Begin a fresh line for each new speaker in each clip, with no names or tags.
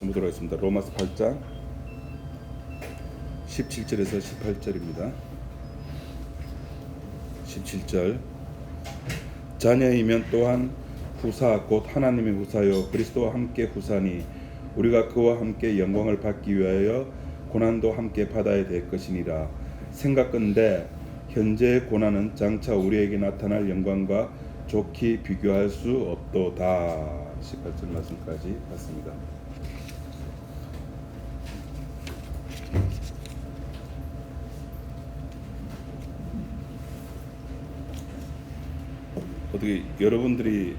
보도록 하겠습니다. 로마서 8장 17절에서 18절입니다. 17절 자녀이면 또한 후사 곧 하나님의 후사요 그리스도와 함께 후사니 우리가 그와 함께 영광을 받기 위하여 고난도 함께 받아야 될 것이니라. 생각건대 현재의 고난은 장차 우리에게 나타날 영광과 좋게 비교할 수 없도다. 18절 말씀까지 봤습니다. 어떻게 여러분들이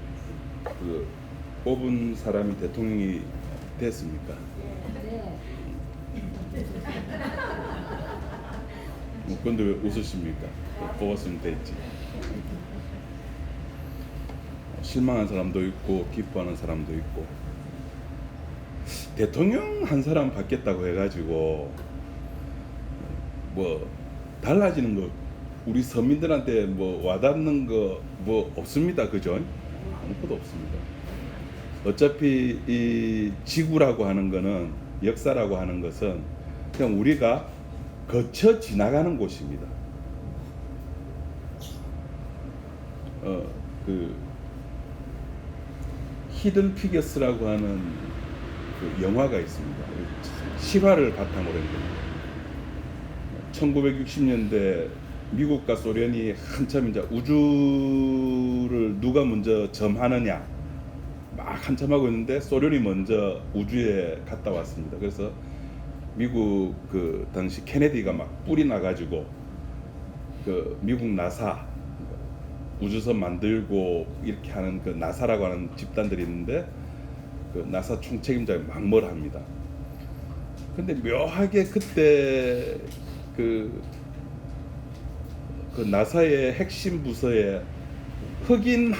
뽑은 사람이 대통령이 됐습니까? 그런데 왜 웃으십니까? 뽑았으면 됐지. 실망한 사람도 있고 기뻐하는 사람도 있고. 대통령 한 사람 받겠다고 해가지고 뭐 달라지는 거 우리 서민들한테 뭐 와닿는 거 뭐 없습니다. 그죠? 아무것도 없습니다. 어차피 이 지구라고 하는 거는, 역사라고 하는 것은 그냥 우리가 거쳐 지나가는 곳입니다. 그 히든 피겨스라고 하는 그 영화가 있습니다. 실화를 바탕으로 한 겁니다. 1960년대 미국과 소련이 한참 이제 우주를 누가 먼저 점하느냐 막 한참 하고 있는데 소련이 먼저 우주에 갔다 왔습니다. 그래서 미국 그 당시 케네디가 막 뿔이 나가지고 그 미국 나사 우주선 만들고 이렇게 하는 그 나사라고 하는 집단들이 있는데 그 나사 총책임자가 막 뭘 합니다. 근데 묘하게 그때 그 나사의 핵심 부서에 흑인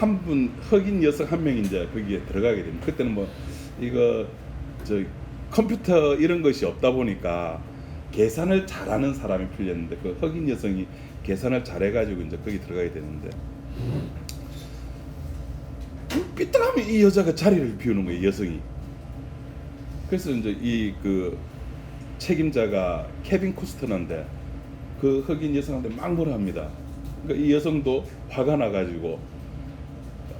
여성 한 명이 이제 거기에 들어가게 됩니다. 그때는 뭐 이거 저 컴퓨터 이런 것이 없다 보니까 계산을 잘하는 사람이 필요했는데 그 흑인 여성이 계산을 잘해가지고 이제 거기 들어가게 되는데 삐뚤하면 이 여자가 자리를 비우는 거예요, 여성이. 그래서 이제 이 그 책임자가 케빈 코스터너인데 그 흑인 여성한테 막 뭐라 합니다. 그러니까 이 여성도 화가 나가지고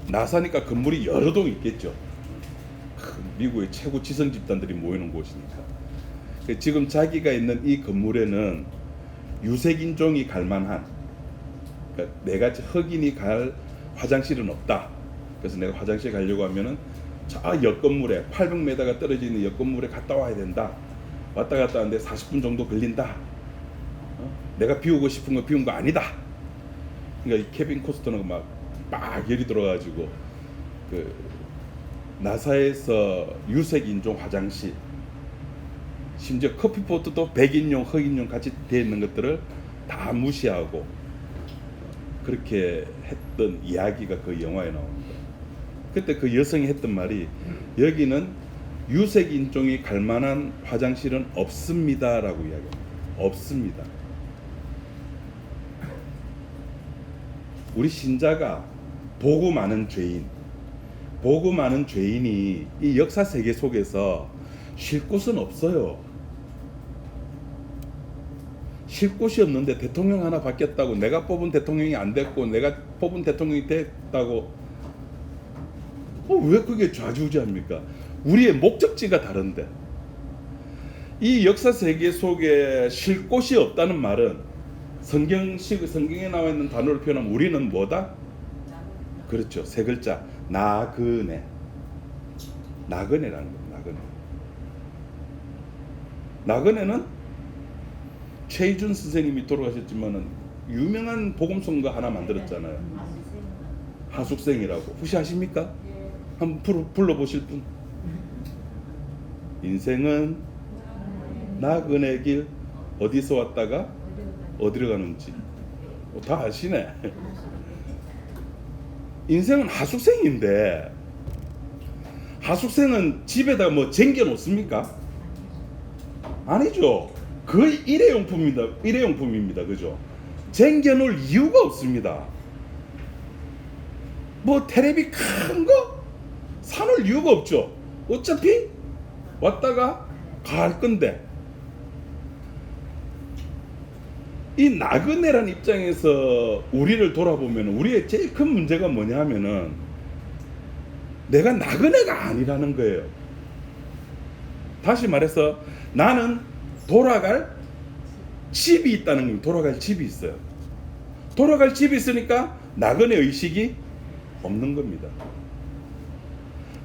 나사니까 건물이 여러 동 있겠죠. 미국의 최고 지성 집단들이 모이는 곳이니까. 지금 자기가 있는 이 건물에는 유색인종이 갈 만한, 그러니까 내가 흑인이 갈 화장실은 없다. 그래서 내가 화장실 가려고 하면은 저 옆 건물에 800m가 떨어져 있는 옆 건물에 갔다 와야 된다. 왔다 갔다 하는데 40분 정도 걸린다. 내가 비우고 싶은 거 비운 거 아니다. 그러니까 이 케빈 코스터는 막 열이 들어가지고 그 나사에서 유색 인종 화장실, 심지어 커피포트도 백인용, 흑인용 같이 되어 있는 것들을 다 무시하고 그렇게 했던 이야기가 그 영화에 나옵니다. 그때 그 여성이 했던 말이 여기는 유색 인종이 갈 만한 화장실은 없습니다라고 이야기합니다. 없습니다. 우리 신자가 보고 많은 죄인이 이 역사 세계 속에서 쉴 곳은 없어요. 쉴 곳이 없는데 대통령 하나 바뀌었다고, 내가 뽑은 대통령이 안 됐고 내가 뽑은 대통령이 됐다고 왜 그게 좌지우지합니까? 우리의 목적지가 다른데. 이 역사 세계 속에 쉴 곳이 없다는 말은 성경에 나와 있는 단어를 표현하면 우리는 뭐다? 그렇죠. 세 글자. 나그네라는 겁니다. 나그네는 최희준 선생님이 돌아가셨지만은 유명한 복음성가 하나 만들었잖아요. 하숙생이라고. 혹시 아십니까? 한번 불러보실 분? 인생은 나그네 길, 어디서 왔다가 어디로 가는지 다 아시네. 인생은 하숙생인데 하숙생은 집에다 뭐 쟁겨 놓습니까? 아니죠. 거의 일회용품입니다. 그죠? 쟁겨 놓을 이유가 없습니다. 뭐 테레비 큰 거 사놓을 이유가 없죠. 어차피 왔다가 갈 건데, 이 나그네란 입장에서 우리를 돌아보면 우리의 제일 큰 문제가 뭐냐 하면은 내가 나그네가 아니라는 거예요. 다시 말해서 나는 돌아갈 집이 있다는 겁니다. 돌아갈 집이 있어요. 돌아갈 집이 있으니까 나그네 의식이 없는 겁니다.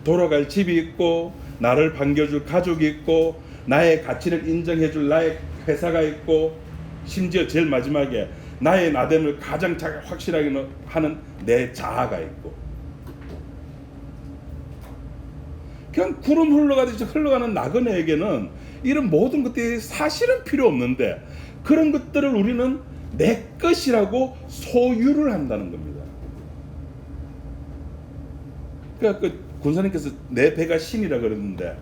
돌아갈 집이 있고, 나를 반겨줄 가족이 있고, 나의 가치를 인정해줄 나의 회사가 있고, 심지어 제일 마지막에 나의 나됨을 가장 확실하게 하는 내 자아가 있고, 그냥 구름 흘러가듯이 흘러가는 나그네에게는 이런 모든 것들이 사실은 필요 없는데, 그런 것들을 우리는 내 것이라고 소유를 한다는 겁니다. 그러니까 그 군사님께서 내 배가 신이라 그러는데,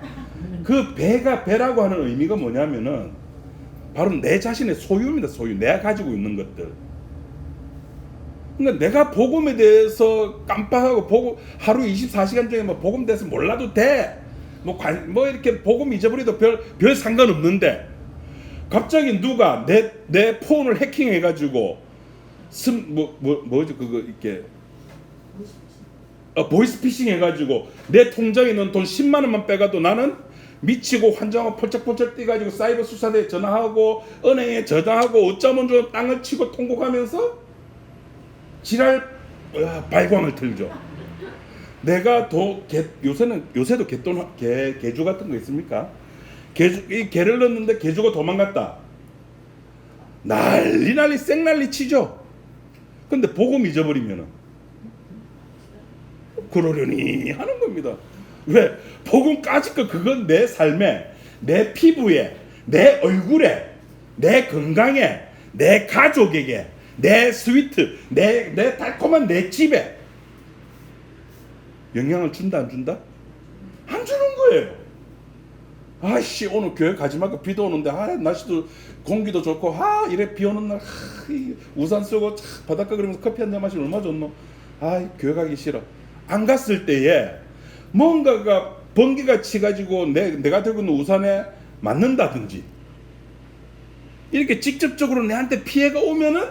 그 배가 배라고 하는 의미가 뭐냐면은 바로 내 자신의 소유입니다. 소유. 내가 가지고 있는 것들. 그러니까 내가 복음에 대해서 깜빡하고 복음 하루 24시간 중에 뭐 복음 대해서 몰라도 돼. 뭐 이렇게 복음 잊어버려도 별 상관없는데, 갑자기 누가 내 폰을 해킹해 가지고 뭐지 그거 이렇게 보이스피싱 해 가지고 내 통장에 있는 돈 10만 원만 빼가도 나는 미치고 환장하고 펄쩍펄쩍 뛰가지고 사이버 수사대에 전화하고 은행에 전화하고 어쩌면 좀 땅을 치고 통곡하면서 지랄 발광을 틀죠. 내가 요새도 개주 같은 거 있습니까? 이 개를 넣었는데 개주가 도망갔다. 난리 생난리 치죠. 근데 복음 잊어버리면은 그러려니 하는 겁니다. 왜? 복음까지 거 그건 내 삶에, 내 피부에, 내 얼굴에, 내 건강에, 내 가족에게, 내 스위트, 내 달콤한 내 집에 영향을 준다 안 준다? 안 주는 거예요. 아씨 오늘 교회 가지 말고 비도 오는데 날씨도 공기도 좋고 이래 비 오는 날 우산 쓰고 바닷가 그러면서 커피 한 잔 마시면 얼마나 좋노. 교회 가기 싫어. 안 갔을 때에 뭔가가 번개가 치가지고 내가 들고 있는 우산에 맞는다든지 이렇게 직접적으로 내한테 피해가 오면은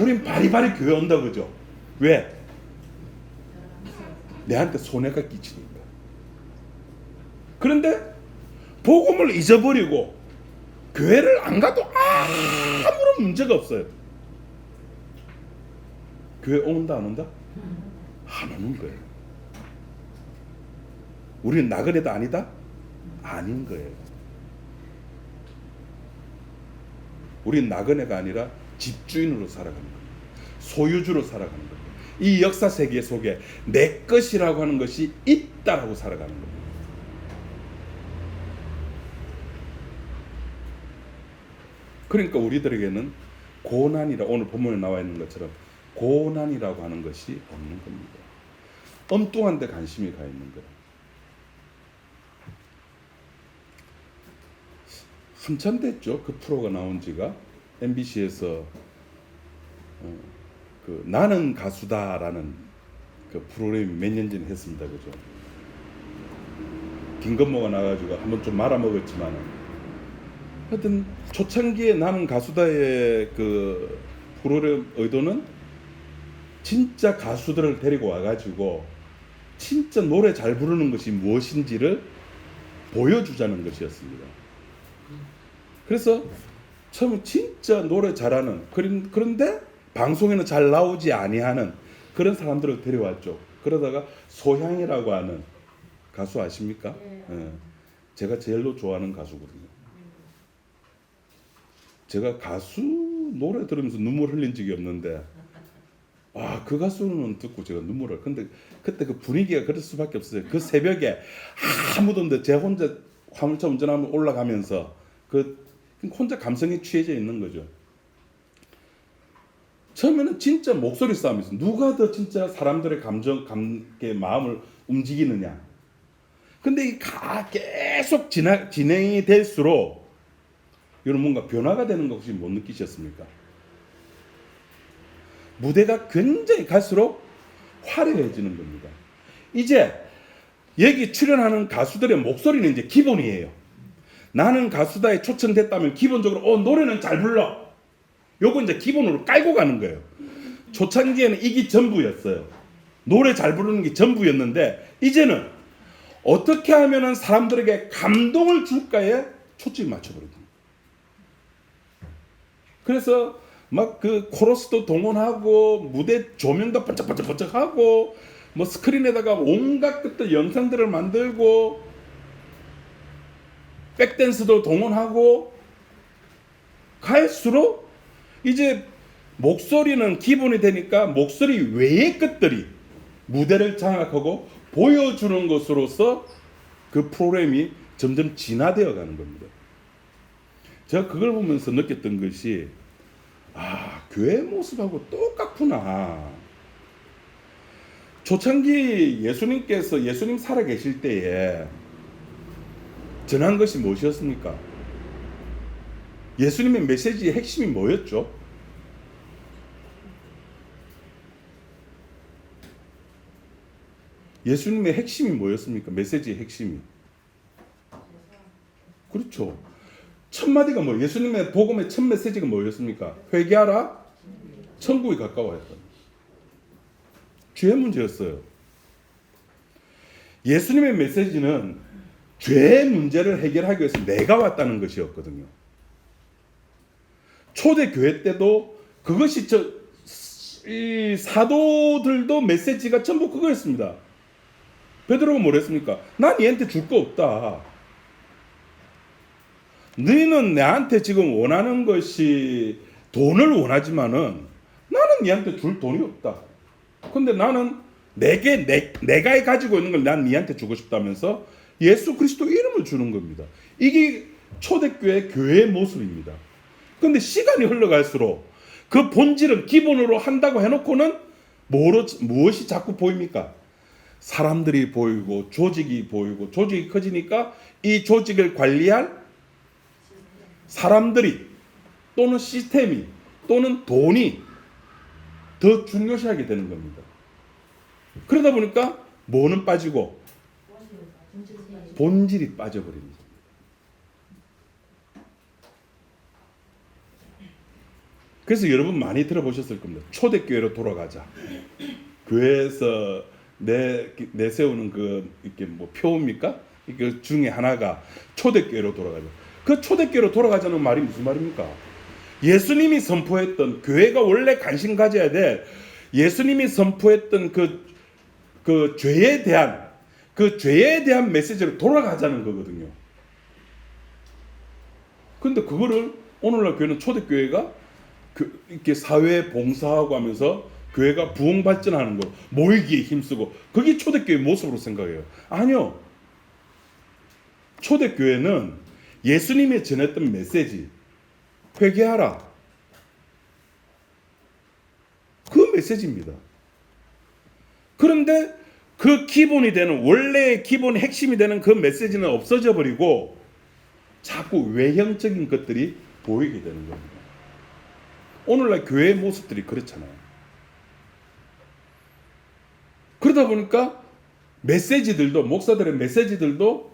우린 바리바리 교회 온다 그죠. 왜? 내한테 손해가 끼치니까. 그런데 복음을 잊어버리고 교회를 안 가도 아무런 문제가 없어요. 교회 온다 안 온다? 안 오는 거예요. 우리는 나그네도 아니다? 아닌 거예요. 우리는 나그네가 아니라 집주인으로 살아가는 거예요. 소유주로 살아가는 거예요. 이 역사 세계 속에 내 것이라고 하는 것이 있다라고 살아가는 거예요. 그러니까 우리들에게는 고난이라, 오늘 본문에 나와 있는 것처럼 고난이라고 하는 것이 없는 겁니다. 엉뚱한 데 관심이 가 있는 거예요. 한참 됐죠. 그 프로가 나온 지가. MBC에서 그 나는 가수다라는 그 프로그램이 몇 년 전에 했습니다. 그죠? 김건모가 나가지고 한번 좀 말아먹었지만, 하여튼 초창기에 나는 가수다의 그 프로그램 의도는 진짜 가수들을 데리고 와가지고 진짜 노래 잘 부르는 것이 무엇인지를 보여주자는 것이었습니다. 그래서 처음 진짜 노래 잘하는, 그런데 방송에는 잘 나오지 아니하는 그런 사람들을 데려왔죠. 그러다가 소향이라고 하는 가수 아십니까? 네. 제가 제일로 좋아하는 가수거든요. 제가 가수 노래 들으면서 눈물 흘린 적이 없는데 그 가수는 듣고 제가 눈물을. 근데 그때 그 분위기가 그럴 수밖에 없어요. 그 새벽에 아무도 없는데 제 혼자 화물차 운전하면 올라가면서 혼자 감성에 취해져 있는 거죠. 처음에는 진짜 목소리 싸움이었어요. 누가 더 진짜 사람들의 마음을 움직이느냐. 근데 이 계속 진행이 될수록 이런 뭔가 변화가 되는 거 혹시 못 느끼셨습니까? 무대가 굉장히 갈수록 화려해지는 겁니다. 이제 여기 출연하는 가수들의 목소리는 이제 기본이에요. 나는 가수다에 초청됐다면 기본적으로 노래는 잘 불러. 요거 이제 기본으로 깔고 가는 거예요. 초창기에는 이게 전부였어요. 노래 잘 부르는 게 전부였는데 이제는 어떻게 하면은 사람들에게 감동을 줄까에 초점이 맞춰버립니다. 그래서 막 그 코러스도 동원하고 무대 조명도 번쩍번쩍번쩍하고 뭐 스크린에다가 온갖 것들 영상들을 만들고 백댄스도 동원하고 갈수록 이제 목소리는 기본이 되니까 목소리 외의 것들이 무대를 장악하고 보여주는 것으로서 그 프로그램이 점점 진화되어 가는 겁니다. 제가 그걸 보면서 느꼈던 것이 교회 모습하고 똑같구나. 초창기 예수님 살아계실 때에 전한 것이 무엇이었습니까? 예수님의 메시지의 핵심이 뭐였죠? 예수님의 핵심이 뭐였습니까? 메시지의 핵심이. 그렇죠. 첫 마디가 뭐 예수님의 복음의 첫 메시지가 뭐였습니까? 회개하라. 천국이 가까워했다. 죄의 문제였어요. 예수님의 메시지는 죄의 문제를 해결하기 위해서 내가 왔다는 것이었거든요. 초대교회 때도 그것이 이 사도들도 메시지가 전부 그거였습니다. 베드로가 뭐랬습니까? 난 얘한테 줄 거 없다. 너희는 나한테 지금 원하는 것이 돈을 원하지만은 나는 얘한테 줄 돈이 없다. 근데 나는 내가 가지고 있는 걸 난 니한테 주고 싶다면서 예수 그리스도 이름을 주는 겁니다. 이게 초대교회 교회의 모습입니다. 근데 시간이 흘러갈수록 그 본질은 기본으로 한다고 해놓고는 무엇이 자꾸 보입니까? 사람들이 보이고 조직이 보이고 조직이 커지니까 이 조직을 관리할 사람들이 또는 시스템이 또는 돈이 더 중요시하게 되는 겁니다. 그러다 보니까 뭐는 빠지고 본질이 빠져버립니다. 그래서 여러분 많이 들어보셨을 겁니다. 초대교회로 돌아가자. 교회에서 내세우는 이렇게 뭐 표입니까? 그 중에 하나가 초대교회로 돌아가자. 그 초대교회로 돌아가자는 말이 무슨 말입니까? 예수님이 선포했던 교회가 원래 관심 가져야 될 예수님이 선포했던 그 죄에 대한 메시지로 돌아가자는 거거든요. 근데 그거를 오늘날 교회는 초대교회가 이렇게 사회에 봉사하고 하면서 교회가 부흥 발전하는 거, 모이기에 힘쓰고 그게 초대교회 모습으로 생각해요. 아니요. 초대교회는 예수님이 전했던 메시지, 회개하라. 그 메시지입니다. 그런데 그 기본이 되는, 원래의 기본 핵심이 되는 그 메시지는 없어져 버리고 자꾸 외형적인 것들이 보이게 되는 겁니다. 오늘날 교회의 모습들이 그렇잖아요. 그러다 보니까 메시지들도, 목사들의 메시지들도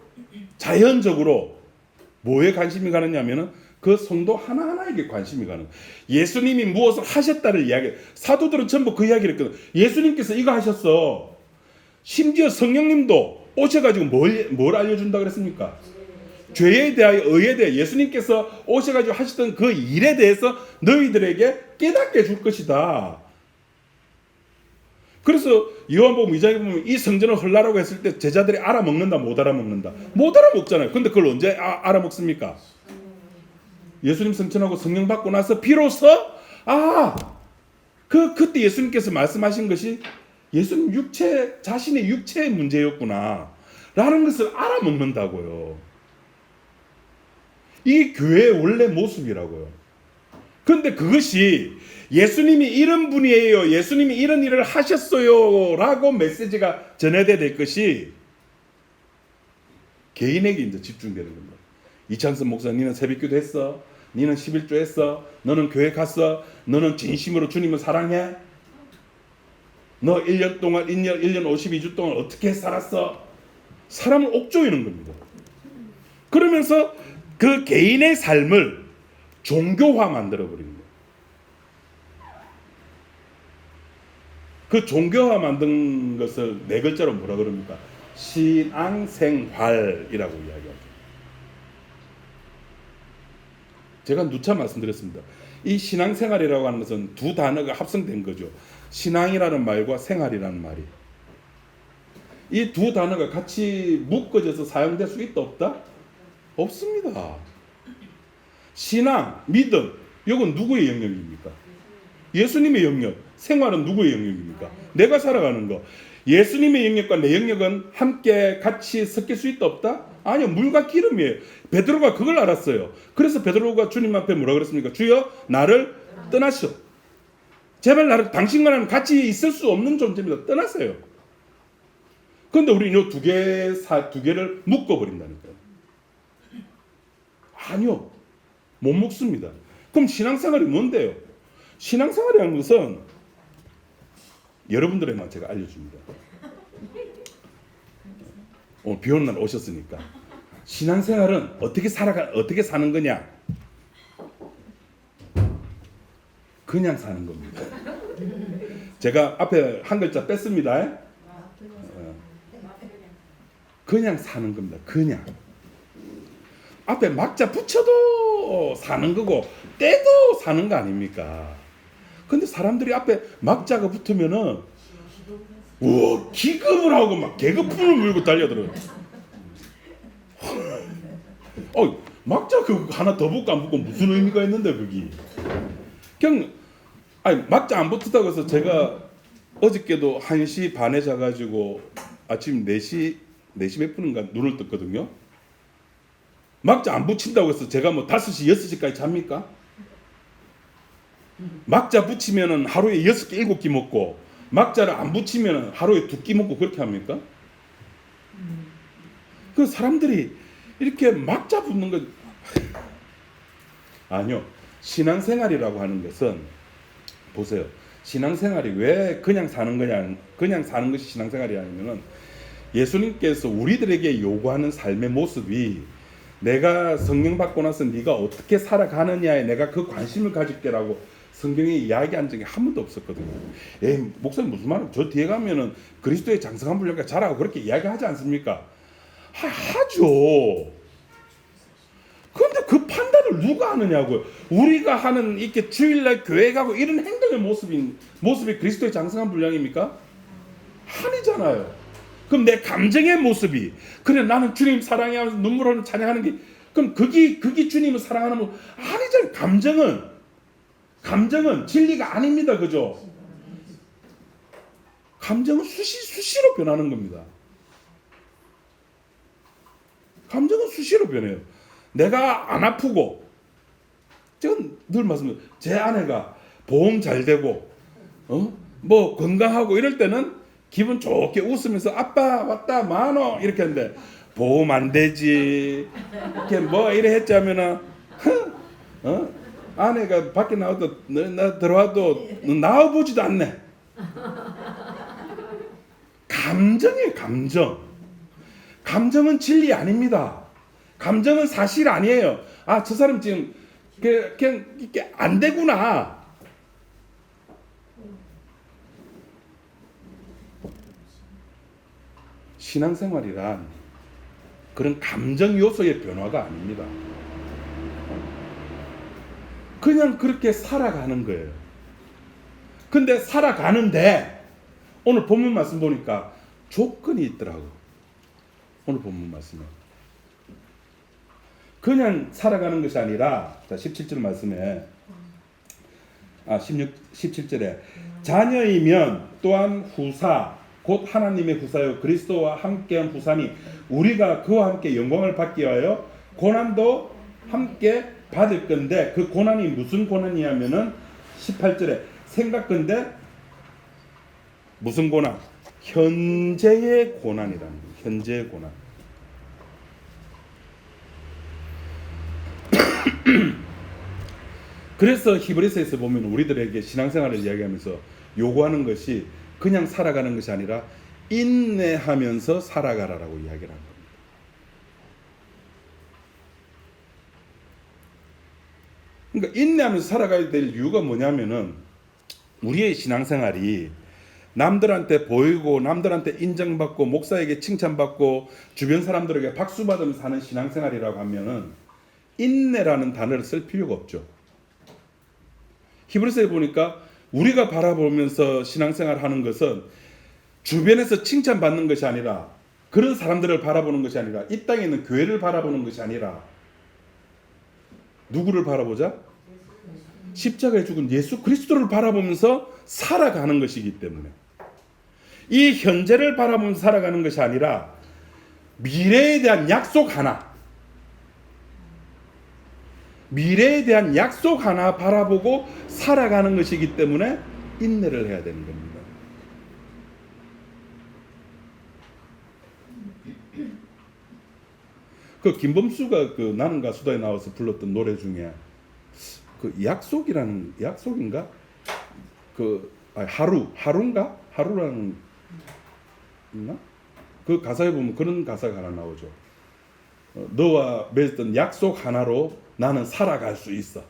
자연적으로 뭐에 관심이 가느냐면은 그 성도 하나하나에게 관심이 가는 거예요. 예수님이 무엇을 하셨다를 이야기해. 사도들은 전부 그 이야기를 했거든. 예수님께서 이거 하셨어. 심지어 성령님도 오셔가지고 뭘 알려준다 그랬습니까? 죄에 대하여, 의에 대해 예수님께서 오셔가지고 하셨던 그 일에 대해서 너희들에게 깨닫게 해줄 것이다. 그래서 요한복음 2장에 보면 이 성전을 헐라라고 했을 때 제자들이 알아먹는다, 못 알아먹는다? 못 알아먹잖아요. 근데 그걸 언제 알아먹습니까? 예수님 성천하고 성령 받고 나서 비로소 그때 예수님께서 말씀하신 것이 예수님 자신의 육체의 문제였구나 라는 것을 알아먹는다고요. 이 교회의 원래 모습이라고요. 그런데 그것이 예수님이 이런 분이에요, 예수님이 이런 일을 하셨어요 라고 메시지가 전해져야 될 것이 개인에게 이제 집중되는 겁니다. 이창선 목사, 니는 새벽기도 했어? 니는 11조 했어? 너는 교회 갔어? 너는 진심으로 주님을 사랑해? 너 1년 동안 1년 52주 동안 어떻게 살았어? 사람을 옥조이는 겁니다. 그러면서 그 개인의 삶을 종교화 만들어버리는 거예요. 그 종교화 만든 것을 네 글자로 뭐라 그럽니까? 신앙생활이라고 이야기하죠. 제가 누차 말씀드렸습니다. 이 신앙생활이라고 하는 것은 두 단어가 합성된 거죠. 신앙이라는 말과 생활이라는 말이. 이 두 단어가 같이 묶어져서 사용될 수 있다 없다? 없습니다. 신앙, 믿음, 이건 누구의 영역입니까? 예수님의 영역. 생활은 누구의 영역입니까? 내가 살아가는 거. 예수님의 영역과 내 영역은 함께 같이 섞일 수 있다 없다? 아니요, 물과 기름이에요. 베드로가 그걸 알았어요. 그래서 베드로가 주님 앞에 뭐라 그랬습니까? 주여 나를 떠나시오. 제발 나를 당신과는 같이 있을 수 없는 존재입니다. 떠나세요. 그런데 우리는 이 두 개를 묶어버린다니까요. 아니요, 못 묶습니다. 그럼 신앙생활이 뭔데요? 신앙생활이라는 것은 여러분들에게만 제가 알려줍니다. 오늘 비 오는 날 오셨으니까 신앙생활은 어떻게 사는 거냐? 그냥 사는 겁니다. 제가 앞에 한 글자 뺐습니다. 그냥 사는 겁니다. 그냥. 앞에 막자 붙여도 사는 거고 떼도 사는 거 아닙니까? 근데 사람들이 앞에 막자가 붙으면은 우와, 기겁을 하고 막 개거품을 물고 달려들어요. 막자 그거 하나 더 붙고 안 붙고 무슨 의미가 있는데 그게. 그냥 막자 안 붙었다고 해서 제가 어저께도 1시 반에 자가지고 아침 4시 몇 분인가 눈을 떴거든요. 막자 안 붙인다고 해서 제가 뭐 5시 6시까지 잡니까? 막자 붙이면은 하루에 6끼 7끼 먹고 막자를 안 붙이면은 하루에 2끼 먹고 그렇게 합니까? 그 사람들이 이렇게 막자 붙는 거 아니요. 신앙생활이라고 하는 것은 보세요. 신앙생활이 왜 그냥 사는 거냐? 그냥 사는 것이 신앙생활이 아니면은 예수님께서 우리들에게 요구하는 삶의 모습이 내가 성령 받고 나서 네가 어떻게 살아가느냐에 내가 그 관심을 가질게라고 성경에 이야기한 적이 한 번도 없었거든요. 목사님 무슨 말이에요? 저 뒤에 가면은 그리스도의 장성한 분량과 잘하고 그렇게 이야기하지 않습니까? 하죠. 그런데 그 판단을 누가 하느냐고요. 우리가 하는 이렇게 주일날 교회 가고 이런 행동의 모습이 그리스도의 장성한 분량입니까? 아니잖아요. 그럼 내 감정의 모습이 그래 나는 주님 사랑하면서 눈물로 찬양하는 게 그럼 그게 주님을 사랑하는 모습 아니잖아요. 감정은 진리가 아닙니다. 그죠? 감정은 수시로 변하는 겁니다. 감정은 수시로 변해요. 내가 안 아프고 제가 늘 말씀드려요. 제 아내가 보험 잘 되고 뭐 건강하고 이럴 때는 기분 좋게 웃으면서 아빠 왔다 만원 이렇게 하는데 보험 안 되지 이렇게 뭐 이래 했자면은 아내가 밖에 나와도 나 들어와도 나와보지도 않네. 감정이에요. 감정은 진리 아닙니다. 감정은 사실 아니에요. 저 사람 지금 그냥 이렇게 안 되구나. 신앙생활이란 그런 감정 요소의 변화가 아닙니다. 그냥 그렇게 살아가는 거예요. 근데 살아가는데 오늘 본문 말씀 보니까 조건이 있더라고. 오늘 본문 말씀에 그냥 살아가는 것이 아니라 17절 말씀에 17절에 자녀이면 또한 후사 곧 하나님의 후사요 그리스도와 함께한 후사니 우리가 그와 함께 영광을 받기 위하여 고난도 함께 받을 건데 그 고난이 무슨 고난이냐면은 18절에 생각건데 무슨 고난? 현재의 고난이라는 거예요. 현재의 고난. 그래서 히브리서에서 보면 우리들에게 신앙생활을 이야기하면서 요구하는 것이 그냥 살아가는 것이 아니라 인내하면서 살아가라라고 이야기를 한 겁니다. 그러니까 인내하면서 살아가야 될 이유가 뭐냐면은 우리의 신앙생활이 남들한테 보이고 남들한테 인정받고 목사에게 칭찬받고 주변 사람들에게 박수 받으면서 사는 신앙생활이라고 하면은 인내라는 단어를 쓸 필요가 없죠. 히브리서에 보니까 우리가 바라보면서 신앙생활 하는 것은 주변에서 칭찬받는 것이 아니라, 그런 사람들을 바라보는 것이 아니라, 이 땅에 있는 교회를 바라보는 것이 아니라 누구를 바라보자? 십자가에 죽은 예수 그리스도를 바라보면서 살아가는 것이기 때문에, 이 현재를 바라보면서 살아가는 것이 아니라 미래에 대한 약속 하나, 미래에 대한 약속 하나 바라보고 살아가는 것이기 때문에 인내를 해야 되는 겁니다. 그 김범수가 그 나는 가수다에 나와서 불렀던 노래 중에 그 약속인가? 하루라는 있나? 그 가사에 보면 그런 가사가 하나 나오죠. 너와 맺었던 약속 하나로 나는 살아갈 수 있어.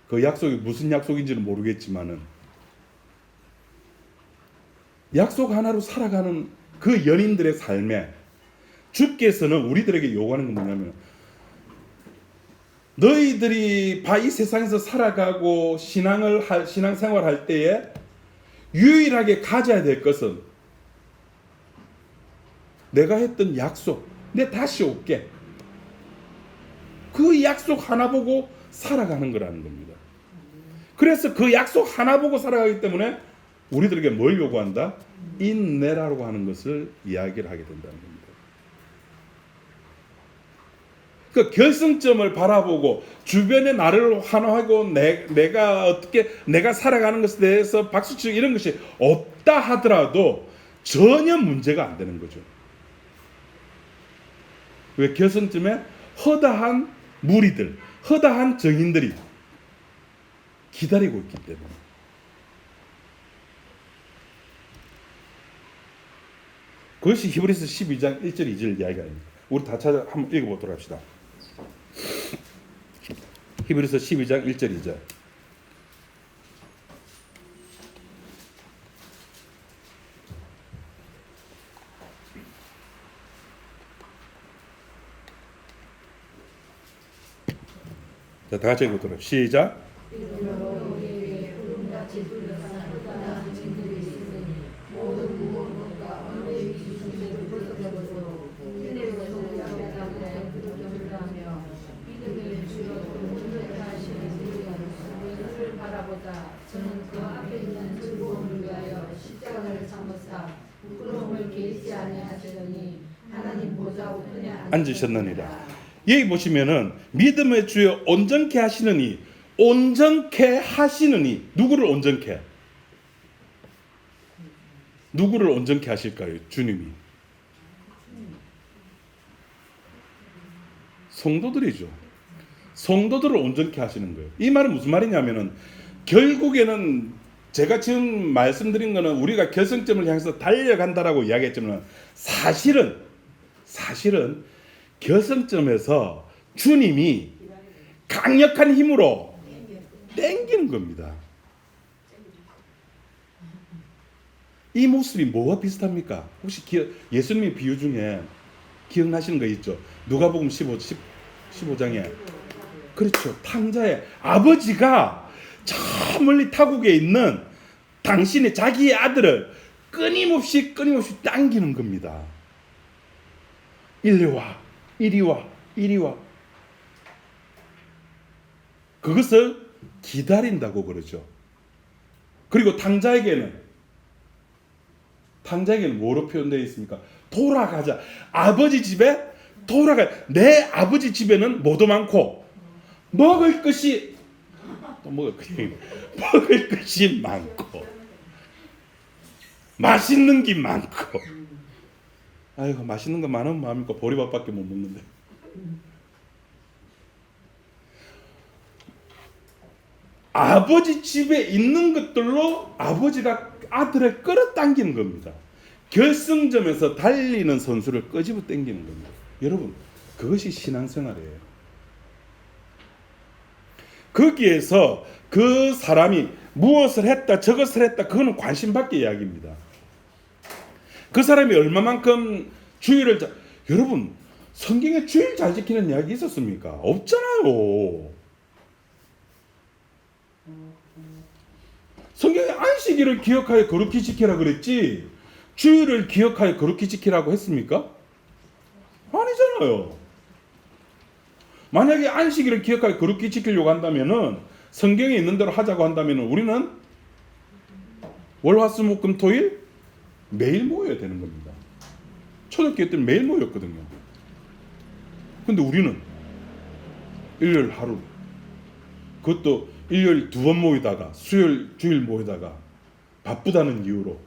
그 약속이 무슨 약속인지는 모르겠지만은 약속 하나로 살아가는 그 연인들의 삶에 주께서는 우리들에게 요구하는 건 뭐냐면, 너희들이 이 세상에서 살아가고 신앙생활 할 때에 유일하게 가져야 될 것은 내가 했던 약속, 내 다시 올게, 그 약속 하나 보고 살아가는 거라는 겁니다. 그래서 그 약속 하나 보고 살아가기 때문에 우리들에게 뭘 요구한다? 인내라고 하는 것을 이야기를 하게 된다는 겁니다. 그 결승점을 바라보고 주변에 나를 환호하고 내가 살아가는 것에 대해서 박수치고 이런 것이 없다 하더라도 전혀 문제가 안 되는 거죠. 왜? 결승점에 허다한 무리들, 허다한 정인들이 기다리고 있기 때문에. 그것이 히브리서 12장 1절 2절 이야기가 아닙니다. 우리 다 찾아 한번 읽어보도록 합시다. 히브리서 12장 1절 2절. 자, 다 같이 읽어보도록. 시작.
저는 그 앞에 있는 즐거움을 위하여 십자가를 참으사 부끄러움을 개의치 아니하시더니 하나님 보좌 우편에
앉으셨느니라. 여기 보시면은 믿음의 주여 온전케 하시느니, 온전케 하시느니, 누구를 온전케? 누구를 온전케 하실까요? 주님이. 성도들이죠. 성도들을 온전케 하시는 거예요. 이 말은 무슨 말이냐면은, 결국에는 제가 지금 말씀드린 거는 우리가 결승점을 향해서 달려간다라고 이야기했지만, 사실은 결승점에서 주님이 강력한 힘으로 땡기는 겁니다. 이 모습이 뭐와 비슷합니까? 혹시 예수님의 비유 중에 기억나시는 거 있죠? 누가복음 15장에 그렇죠. 탕자의 아버지가 저 멀리 타국에 있는 당신의 자기의 아들을 끊임없이 당기는 겁니다. 이리 와, 이리 와, 이리 와. 그것을 기다린다고 그러죠. 그리고 탕자에게는 뭐로 표현되어 있습니까? 돌아가자. 아버지 집에 돌아가. 내 아버지 집에는 뭐도 많고 먹을 것이 많고 맛있는 게 많고. 아이고, 맛있는 거 많으면 마음이니까 보리밥밖에 못 먹는데. 아버지 집에 있는 것들로 아버지가 아들을 끌어당기는 겁니다. 결승점에서 달리는 선수를 끄집어 당기는 겁니다. 여러분, 그것이 신앙생활이에요. 거기에서 그 사람이 무엇을 했다, 저것을 했다, 그거는 관심 밖의 이야기입니다. 그 사람이 얼마만큼 주의를 여러분, 성경에 주의를 잘 지키는 이야기 있었습니까? 없잖아요. 성경에 안식일을 기억하여 거룩히 지키라 그랬지 주일을 기억하여 거룩히 지키라고 했습니까? 아니잖아요. 만약에 안식일을 기억하여 거룩히 지키려고 한다면은 성경에 있는 대로 하자고 한다면은 우리는 월화수목금토일 매일 모여야 되는 겁니다. 초대교회 때는 매일 모였거든요. 근데 우리는 일요일 하루, 그것도 일요일 2번 모이다가 수요일 주일 모이다가 바쁘다는 이유로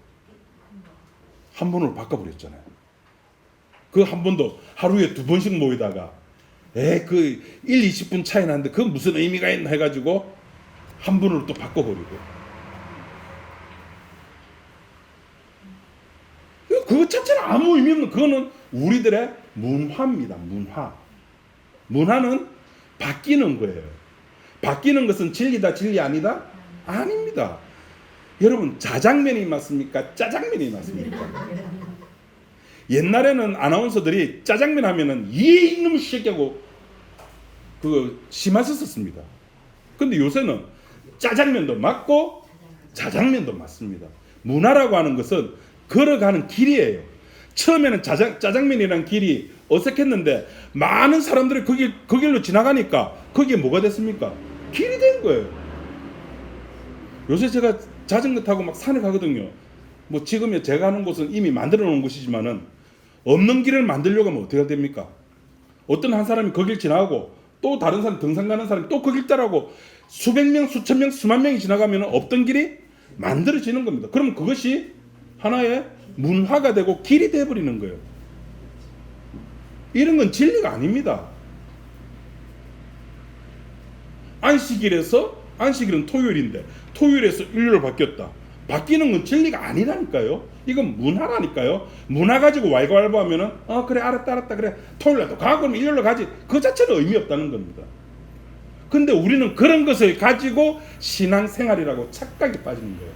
한 번으로 바꿔버렸잖아요. 그 한 번도 하루에 2번씩 모이다가 그 1, 20분 차이 나는데 그건 무슨 의미가 있나 해가지고 한 번으로 또 바꿔버리고, 그거 자체는 아무 의미 없는, 그거는 우리들의 문화입니다. 문화는 바뀌는 거예요. 바뀌는 것은 진리다, 진리 아니다? 아닙니다. 여러분, 자장면이 맞습니까? 짜장면이 맞습니까? 옛날에는 아나운서들이 짜장면 하면은 이놈 새끼하고 그거 심하셨었습니다. 근데 요새는 짜장면도 맞고 자장면도 맞습니다. 문화라고 하는 것은 걸어가는 길이에요. 처음에는 짜장면이라는 길이 어색했는데 많은 사람들이 그 길로 지나가니까 그게 뭐가 됐습니까? 길이 된 거예요. 요새 제가 자전거 타고 막 산에 가거든요. 뭐 지금 제가 하는 곳은 이미 만들어 놓은 곳이지만은 없는 길을 만들려고 하면 어떻게 됩니까? 어떤 한 사람이 그 길 지나가고 또 다른 사람, 등산 가는 사람이 또 그 길 따라고 수백 명, 수천 명, 수만 명이 지나가면 없던 길이 만들어지는 겁니다. 그러면 그것이 하나의 문화가 되고 길이 되어버리는 거예요. 이런 건 진리가 아닙니다. 안식일은 토요일인데 토요일에서 일요일 바뀌었다. 바뀌는 건 진리가 아니라니까요. 이건 문화라니까요. 문화 가지고 왈가왈부하면은 그래 알았다 그래 토요일날도 가고 그러면 일요일로 가지, 그 자체는 의미 없다는 겁니다. 근데 우리는 그런 것을 가지고 신앙생활이라고 착각에 빠지는 거예요.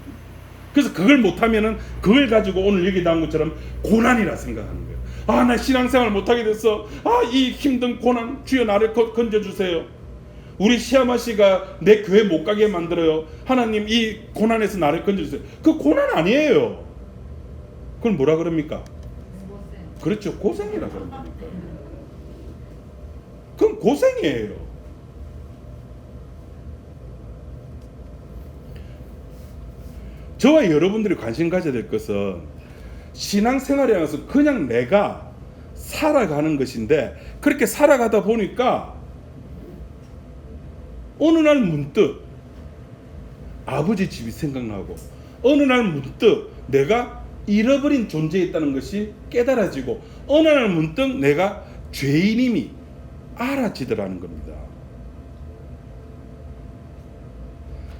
그래서 그걸 못하면은 그걸 가지고 오늘 여기 나온 것처럼 고난이라 생각하는 거예요. 나 신앙생활 못하게 됐어. 이 힘든 고난 주여 나를 건져주세요. 우리 시아마 씨가 내 교회 못 가게 만들어요. 하나님 이 고난에서 나를 건져주세요. 그 고난 아니에요. 그걸 뭐라 그럽니까? 그렇죠. 고생이라 그런 거니까. 그건 고생이에요. 저와 여러분들이 관심 가져야 될 것은 신앙생활이라는 것은 그냥 내가 살아가는 것인데, 그렇게 살아가다 보니까 어느 날 문득 아버지 집이 생각나고, 어느 날 문득 내가 잃어버린 존재에 있다는 것이 깨달아지고, 어느 날 문득 내가 죄인임이 알아지더라는 겁니다.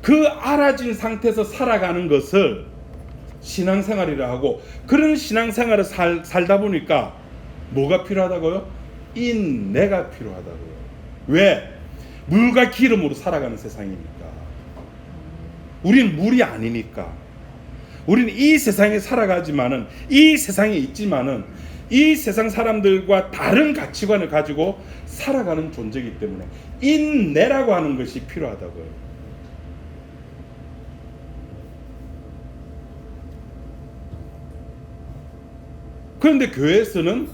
그 알아진 상태에서 살아가는 것을 신앙생활이라 하고, 그런 신앙생활을 살다 보니까 뭐가 필요하다고요? 인내가 필요하다고요. 왜? 물과 기름으로 살아가는 세상이니까. 우린 물이 아니니까. 우리는 이 세상에 살아가지만은, 이 세상에 있지만은 이 세상 사람들과 다른 가치관을 가지고 살아가는 존재이기 때문에 인내라고 하는 것이 필요하다고요. 그런데 교회에서는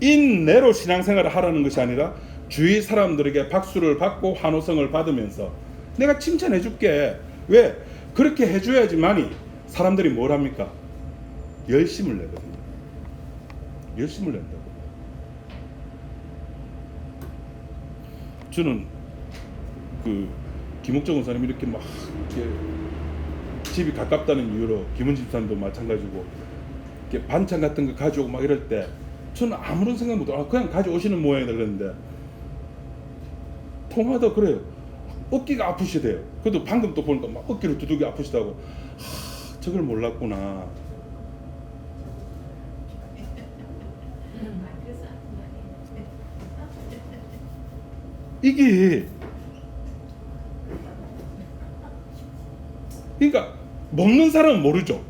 인내로 신앙생활을 하라는 것이 아니라 주위 사람들에게 박수를 받고 환호성을 받으면서 내가 칭찬해 줄게. 왜? 그렇게 해줘야지만이 사람들이 뭘 합니까? 열심을 내거든요. 열심을 낸다고. 저는 김옥정 원사님 이렇게 막 이렇게 집이 가깝다는 이유로 김은집 사람도 마찬가지고 이렇게 반찬 같은 거 가져오고 막 이럴 때 저는 아무런 생각 못하고 그냥 가져오시는 모양이다 그랬는데, 통화도 그래요. 어깨가 아프시대요. 그래도 방금 또 보니까 막 어깨를 두둑이 아프시다고. 저걸 몰랐구나. 이게 그러니까 먹는 사람은 모르죠.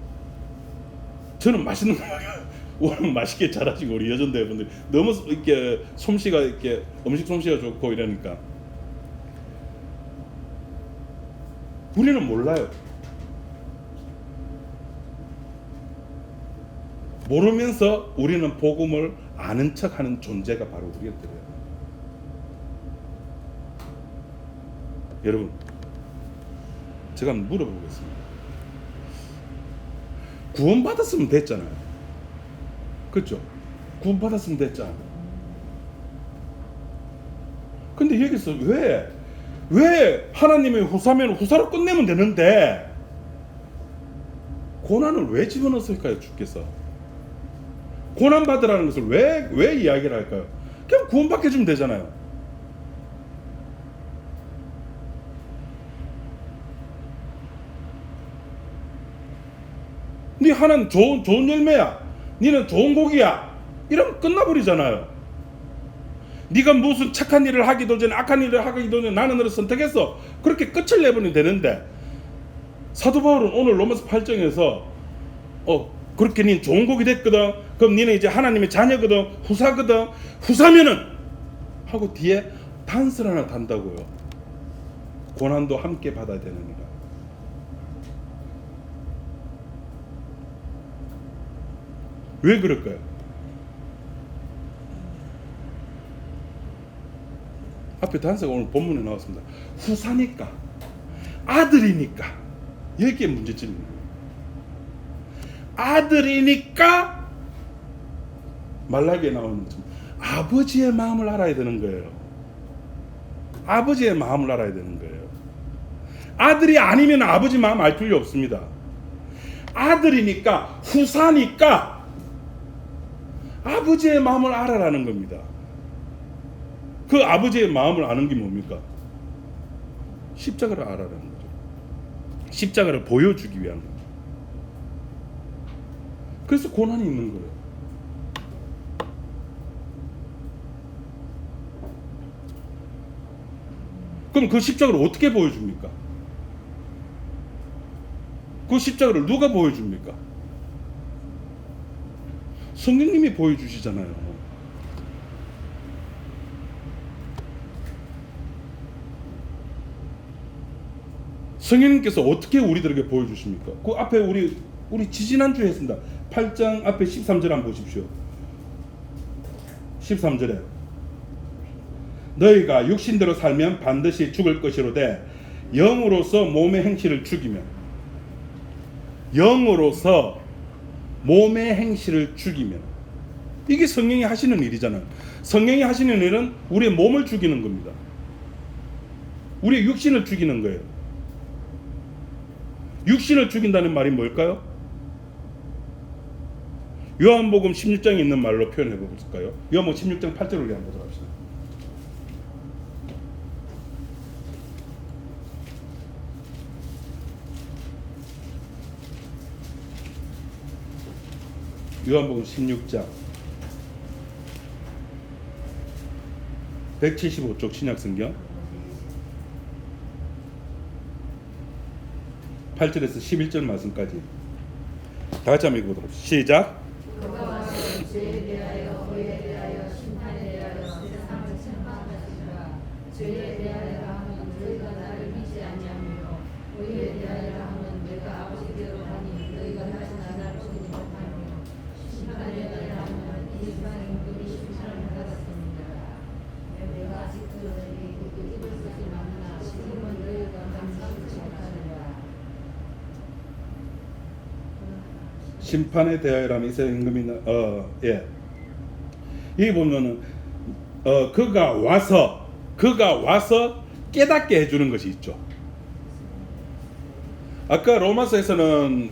저는 맛있는 거 오늘 맛있게 잘하시고 우리 여전대분들 너무 이렇게 솜씨가 이렇게 음식 솜씨가 좋고 이러니까 우리는 몰라요. 모르면서 우리는 복음을 아는 척하는 존재가 바로 우리들이에요. 여러분, 제가 한번 물어보겠습니다. 구원받았으면 됐잖아요. 그렇죠? 구원받았으면 됐잖아요. 근데 여기서 왜 하나님의 후사면 후사로 끝내면 되는데 고난을 왜 집어넣었을까요? 주께서 고난 받으라는 것을 왜 이야기를 할까요? 그냥 구원받게 해주면 되잖아요. 네 하나는 좋은 열매야, 니는 좋은 고기야, 이러면 끝나버리잖아요. 네가 무슨 착한 일을 하기도 전에 악한 일을 하기도 전에 나는 너를 선택했어, 그렇게 끝을 내버리면 되는데, 사도 바울은 오늘 로마서 8장에서 그렇게 니 좋은 곡이 됐거든, 그럼 니는 이제 하나님의 자녀거든, 후사거든, 후사면은 하고 뒤에 단서를 하나 단다고요. 고난도 함께 받아야 되느니라. 왜 그럴까요? 앞에 단서가 오늘 본문에 나왔습니다. 후사니까, 아들이니까. 여기에 문제점입니다. 아들이니까 말라기에 나오는 것처럼 아버지의 마음을 알아야 되는 거예요. 아버지의 마음을 알아야 되는 거예요. 아들이 아니면 아버지 마음 알 필요 없습니다. 아들이니까, 후사니까 아버지의 마음을 알아라는 겁니다. 그 아버지의 마음을 아는 게 뭡니까? 십자가를 알아라는 거죠. 십자가를 보여주기 위한 겁니다. 그래서 고난이 있는 거예요. 그럼 그 십자가를 어떻게 보여줍니까? 그 십자가를 누가 보여줍니까? 성령님이 보여주시잖아요. 성령님께서 어떻게 우리들에게 보여주십니까? 그 앞에 우리 지지난주에 했습니다. 8장 앞에 13절 한번 보십시오. 13절에 너희가 육신대로 살면 반드시 죽을 것이로되 영으로서 몸의 행실을 죽이면, 영으로서 몸의 행실을 죽이면, 이게 성령이 하시는 일이잖아요. 성령이 하시는 일은 우리의 몸을 죽이는 겁니다. 우리의 육신을 죽이는 거예요. 육신을 죽인다는 말이 뭘까요? 요한복음 16장에 있는 말로 표현해 볼까요? 요한복음 16장 8절을 우리 한번 보도록 합시다. 요한복음 16장 175쪽 신약성경 8절에서 11절 말씀까지 다 같이 한번 읽어보도록 합시다. 시작.
그가 와서 죄에 대하여 의에 대하여 심판에 대하여 세상을 심판하시리라. 죄에 대하여 하면 너희가 나를 믿지 아니하며 의에 대하여 하면 내가 아버지께로 가니 너희가 다시 나를 보지 못하며 심판에 대하여 하면 이 세상 임금이 심판을 받았습니다. 내가 아직도 너희에게 입을 쓰지 않나 지금은 너희가 감사하지 못하느라.
심판에 대하여라면 이스라엘 임금이 여기 보면은 그가 와서 깨닫게 해주는 것이 있죠. 아까 로마서에서는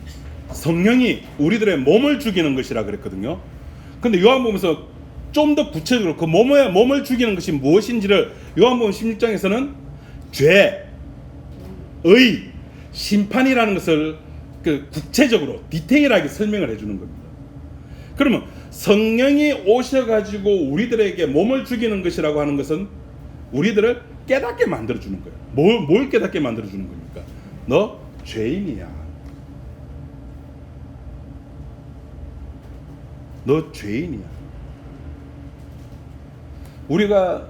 성령이 우리들의 몸을 죽이는 것이라 그랬거든요. 근데 요한복음에서 좀 더 구체적으로 그 몸을 죽이는 것이 무엇인지를 요한복음 16장에서는 죄, 의, 심판이라는 것을 구체적으로 디테일하게 설명을 해주는 겁니다. 그러면 성령이 오셔가지고 우리들에게 몸을 죽이는 것이라고 하는 것은 우리들을 깨닫게 만들어주는 거예요. 뭘 깨닫게 만들어주는 겁니까? 너 죄인이야. 너 죄인이야. 우리가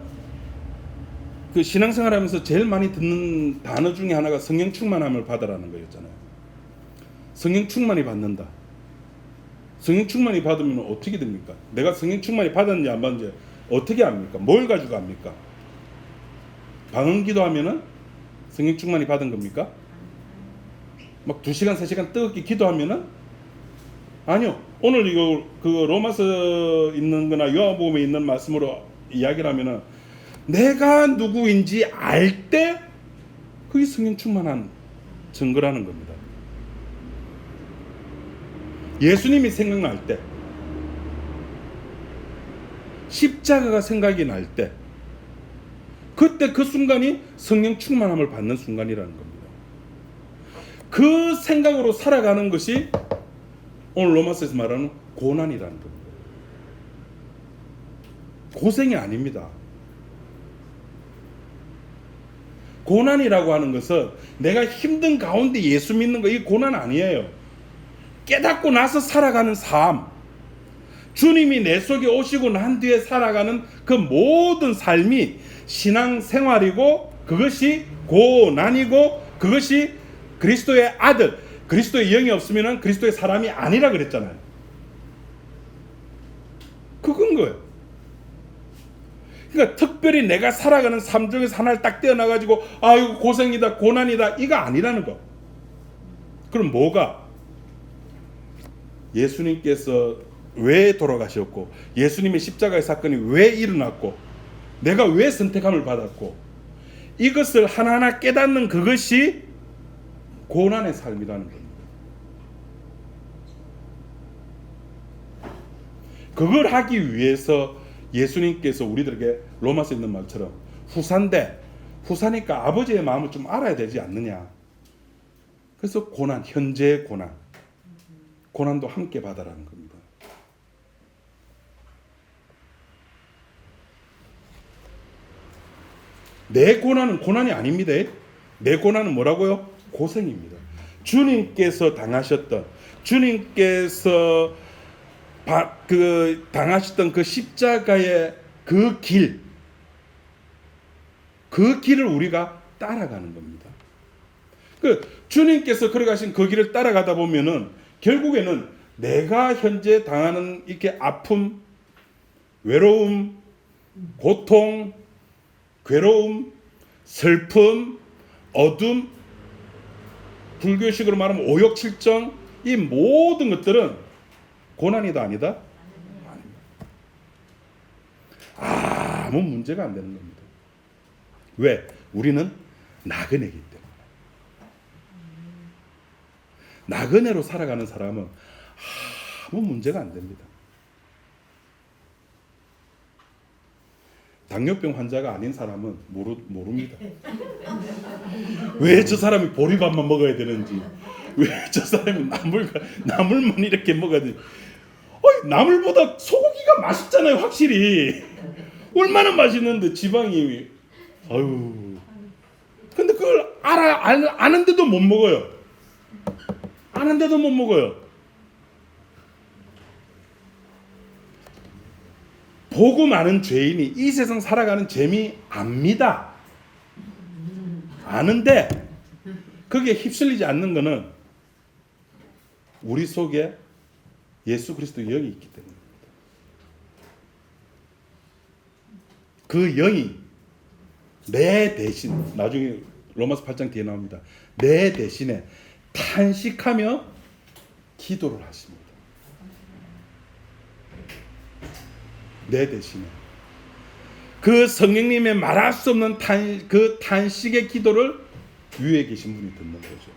그 신앙생활하면서 제일 많이 듣는 단어 중에 하나가 성령 충만함을 받으라는 거였잖아요. 성령 충만이 받는다. 성령 충만이 받으면 어떻게 됩니까? 내가 성령 충만이 받았는지 안 받았는지 어떻게 압니까? 뭘 가지고 압니까? 방언 기도하면은 성령 충만이 받은 겁니까? 막 2시간 3시간 뜨겁게 기도하면은 아니요. 오늘 이거 그 로마서 있는 거나 요한복음에 있는 말씀으로 이야기를 하면은 내가 누구인지 알 때 그게 성령 충만한 증거라는 겁니다. 예수님이 생각날 때, 십자가가 생각이 날 때, 그때 그 순간이 성령 충만함을 받는 순간이라는 겁니다. 그 생각으로 살아가는 것이 오늘 로마서에서 말하는 고난이라는 겁니다. 고생이 아닙니다. 고난이라고 하는 것은 내가 힘든 가운데 예수 믿는 거, 이 고난 아니에요. 깨닫고 나서 살아가는 삶, 주님이 내 속에 오시고 난 뒤에 살아가는 그 모든 삶이 신앙생활이고, 그것이 고난이고, 그것이 그리스도의 아들, 그리스도의 영이 없으면 그리스도의 사람이 아니라 그랬잖아요. 그건 거예요. 그러니까 특별히 내가 살아가는 삶 중에서 하나를 딱 떼어놔가지고 이거 고생이다, 고난이다, 이거 아니라는 거. 그럼 뭐가? 예수님께서 왜 돌아가셨고, 예수님의 십자가의 사건이 왜 일어났고, 내가 왜 선택함을 받았고, 이것을 하나하나 깨닫는 그것이 고난의 삶이라는 겁니다. 그걸 하기 위해서 예수님께서 우리들에게 로마서에 있는 말처럼 후사인데, 후사니까 아버지의 마음을 좀 알아야 되지 않느냐. 그래서 고난, 현재의 고난도 함께 받아라는 겁니다. 내 고난은 고난이 아닙니다. 내 고난은 뭐라고요? 고생입니다. 주님께서 당하셨던, 주님께서 당하셨던 그 십자가의 그 길을 우리가 따라가는 겁니다. 주님께서 걸어가신 그 길을 따라가다 보면은 결국에는 내가 현재 당하는 이렇게 아픔, 외로움, 고통, 괴로움, 슬픔, 어둠, 불교식으로 말하면 오욕칠정, 이 모든 것들은 고난이다, 아니다? 아닙니다. 아무 문제가 안 되는 겁니다. 왜? 우리는 나그네이기 때문에. 나그네로 살아가는 사람은 아무 문제가 안 됩니다. 당뇨병 환자가 아닌 사람은 모릅니다. 왜 저 사람이 보리밥만 먹어야 되는지, 왜 저 사람이 나물만 이렇게 먹어야 되는지. 나물보다 소고기가 맛있잖아요, 확실히. 얼마나 맛있는데 지방이. 근데 그걸 아는데도 못 먹어요. 아는데도 못 먹어요. 복음 아는 죄인이 이 세상 살아가는 재미 압니다. 아는데 거기에 휩쓸리지 않는 것은 우리 속에 예수 그리스도 영이 있기 때문입니다. 그 영이 내 대신, 나중에 로마서 8장 뒤에 나옵니다. 내 대신에 탄식하며 기도를 하십니다. 내 대신에 그 성령님의 말할 수 없는 그 탄식의 기도를 위에 계신 분이 듣는 거죠.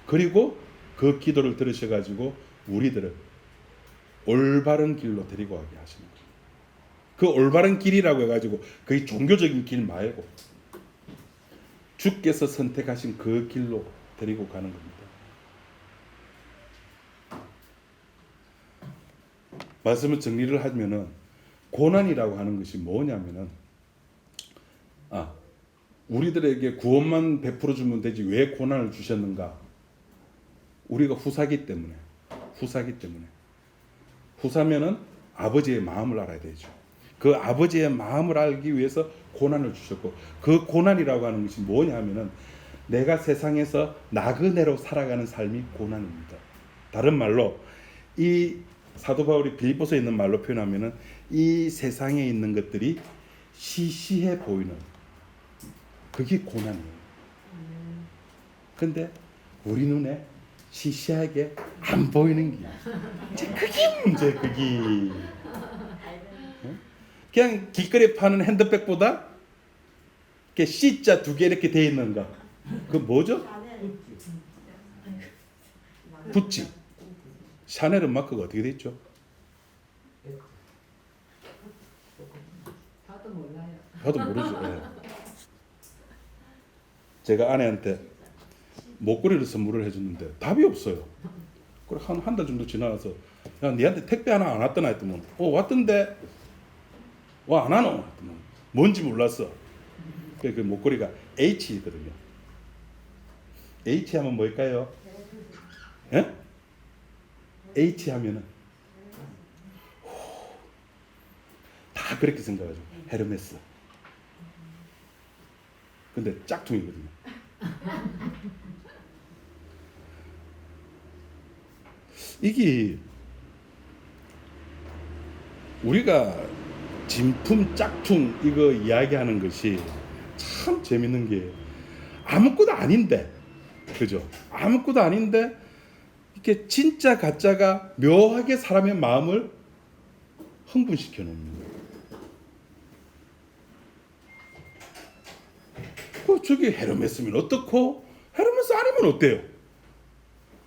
그리고 그 기도를 들으셔가지고 우리들을 올바른 길로 데리고 가게 하시는 거예요. 그 올바른 길이라고 해가지고 그 종교적인 길 말고 주께서 선택하신 그 길로 데리고 가는 겁니다. 말씀을 정리를 하면은 고난이라고 하는 것이 뭐냐면은 우리들에게 구원만 베풀어 주면 되지 왜 고난을 주셨는가? 우리가 후사기 때문에. 후사면은 아버지의 마음을 알아야 되죠. 그 아버지의 마음을 알기 위해서 고난을 주셨고, 그 고난이라고 하는 것이 뭐냐 하면은 내가 세상에서 나그네로 살아가는 삶이 고난입니다. 다른 말로 이 사도 바울이 빌립보서에 있는 말로 표현하면은 이 세상에 있는 것들이 시시해 보이는 그게 고난이에요. 근데 우리 눈에 시시하게 안 보이는 게 이제 그게 문제. 그게 그냥 길거리에 파는 핸드백보다 이렇게 C자 2개 이렇게 돼 있는 거, 그 뭐죠? 구찌. 샤넬은 마크가 어떻게 돼 있죠?
저도 몰라요.
저도 모르죠. 예. 제가 아내한테 목걸이를 선물을 해줬는데 답이 없어요. 그래 한 달 정도 지나서 야 니한테 택배 하나 안 왔더나 했더니 왔던데 와 안 하노? 했더니 뭔지 몰랐어. 그 목걸이가 H거든요. H 하면 뭘까요? 예? H 하면은 다 그렇게 생각하죠. 헤르메스. 근데 짝퉁이거든요. 이게 우리가 진품 짝퉁 이거 이야기하는 것이 참 재밌는 게 아무것도 아닌데, 그죠? 아무것도 아닌데 이렇게 진짜 가짜가 묘하게 사람의 마음을 흥분시켜 놓는 거예요. 저기 헤르메스면 어떻고 헤르메스 아니면 어때요?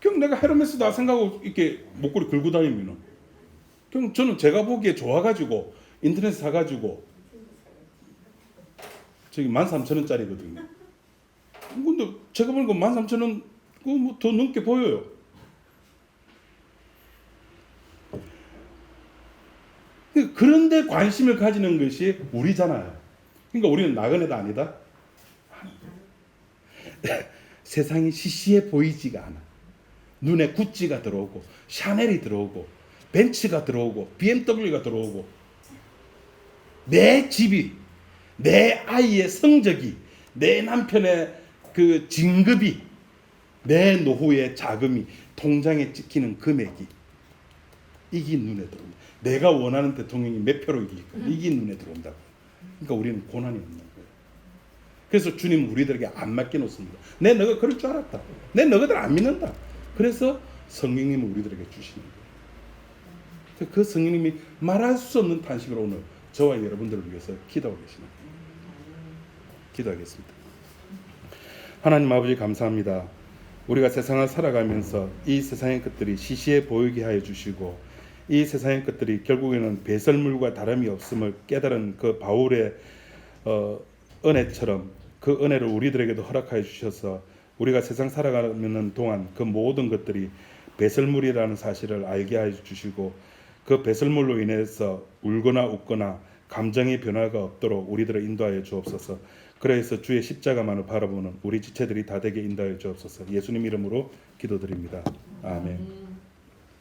그냥 내가 헤르메스다 생각하고 이렇게 목걸이 걸고 다니면은 그냥 저는 제가 보기에 좋아가지고 인터넷 사가지고 저기 13,000원짜리거든요. 근데 제가 보니까 13,000원 더 넘게 보여요. 그런데 관심을 가지는 것이 우리잖아요. 그러니까 우리는 나그네도 아니다. 세상이 시시해 보이지가 않아. 눈에 구찌가 들어오고 샤넬이 들어오고 벤츠가 들어오고 BMW가 들어오고 내 집이, 내 아이의 성적이, 내 남편의 그 진급이, 내 노후의 자금이 통장에 찍히는 금액이 이게 눈에 들어온다. 내가 원하는 대통령이 몇 표로 이길까? 이게 눈에 들어온다고. 그러니까 우리는 고난이 없는 거예요. 그래서 주님 우리들에게 안 맡겨놓습니다. 내 너가 그럴 줄 알았다. 내 너희들 안 믿는다. 그래서 성령님을 우리들에게 주시는 거예요. 그 성령님이 말할 수 없는 탄식으로 오늘 저와 여러분들을 위해서 기도하고 계시는 거예요. 기도하겠습니다. 하나님 아버지 감사합니다. 우리가 세상을 살아가면서 이 세상의 것들이 시시해 보이게 하여 주시고 이 세상의 것들이 결국에는 배설물과 다름이 없음을 깨달은 그 바울의 은혜처럼 그 은혜를 우리들에게도 허락하여 주셔서 우리가 세상 살아가는 동안 그 모든 것들이 배설물이라는 사실을 알게 하여 주시고 그 배설물로 인해서 울거나 웃거나 감정의 변화가 없도록 우리들을 인도하여 주옵소서. 그래서 주의 십자가만을 바라보는 우리 지체들이 다 되게 인도하여 주옵소서. 예수님 이름으로 기도드립니다. 아멘.